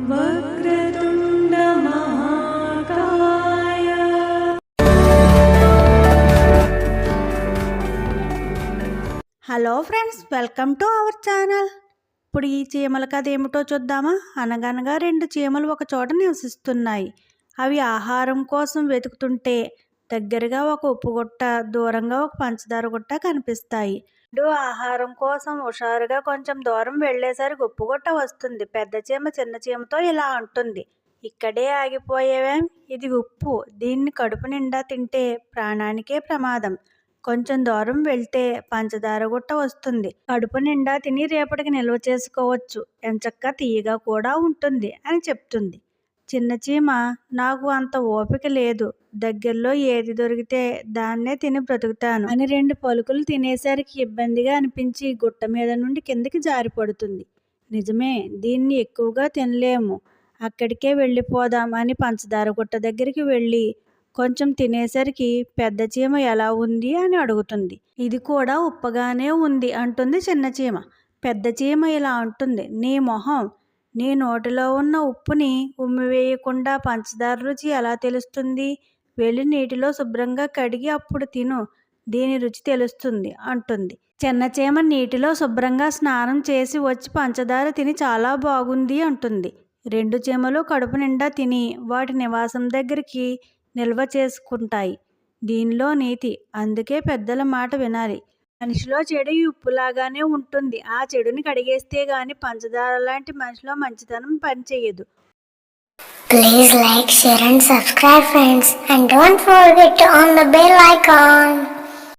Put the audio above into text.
వక్రతుండ మహాకాయ. Hello friends, welcome to our channel. ఇప్పుడు ఈ చీమల కథ ఏమిటో చూద్దామా. అనగనగా 2 చీమలు ఒక చోట నివసిస్తున్నాయి. అవి ఆహారం కోసం వెతుకుతుంటే దగ్గరగా ఒక ఉప్పు గుట్ట, దూరంగా ఒక పంచదార గుట్ట కనిపిస్తాయి. ఆహారం కోసం హుషారుగా కొంచెం దూరం వెళ్ళేసరికి ఉప్పు గుట్ట వస్తుంది. పెద్ద చీమ చిన్న చీమతో ఇలా అంటుంది, ఇక్కడే ఆగిపోయేవేం, ఇది ఉప్పు, దీన్ని కడుపు నిండా తింటే ప్రాణానికే ప్రమాదం. కొంచెం దూరం వెళ్తే పంచదార గుట్ట వస్తుంది. కడుపు నిండా తిని రేపటికి నిల్వ చేసుకోవచ్చు, ఎంచక్కా తీయగా కూడా ఉంటుంది అని చెప్తుంది. చిన్న చీమ, నాకు అంత ఓపిక లేదు, దగ్గరలో ఏది దొరికితే దాన్నే తిని బ్రతుకుతాను అని 2 పలుకులు తినేసరికి ఇబ్బందిగా అనిపించి గుట్ట మీద నుండి కిందకి జారిపడుతుంది. నిజమే, దీన్ని ఎక్కువగా తినలేము, అక్కడికే వెళ్ళిపోదాం అని పంచదార గుట్ట దగ్గరికి వెళ్ళి కొంచెం తినేసరికి పెద్ద చీమ ఎలా ఉంది అని అడుగుతుంది. ఇది కూడా ఉప్పగానే ఉంది అంటుంది చిన్న చీమ. పెద్ద చీమ ఇలా అంటుంది, నీ మొహం, నీ నోటిలో ఉన్న ఉప్పుని ఉమ్మివేయకుండా పంచదార రుచి ఎలా తెలుస్తుంది? వెళ్ళి నీటిలో శుభ్రంగా కడిగి అప్పుడు తిను, దీని రుచి తెలుస్తుంది అంటుంది. చిన్న చీమ నీటిలో శుభ్రంగా స్నానం చేసి వచ్చి పంచదార తిని చాలా బాగుంది అంటుంది. 2 చీమలు కడుపు నిండా తిని వాటి నివాసం దగ్గరికి నిల్వ చేసుకుంటాయి. దీనిలో నీతి, అందుకే పెద్దల మాట వినాలి. మనిషిలో చెడు ఈ ఉప్పులాగానే ఉంటుంది. ఆ చెడుని కడిగేస్తే గాని పంచదార లాంటి మనిషిలో మంచితనం పనిచేయదు. Please like, share and subscribe friends, and don't forget to on the bell icon.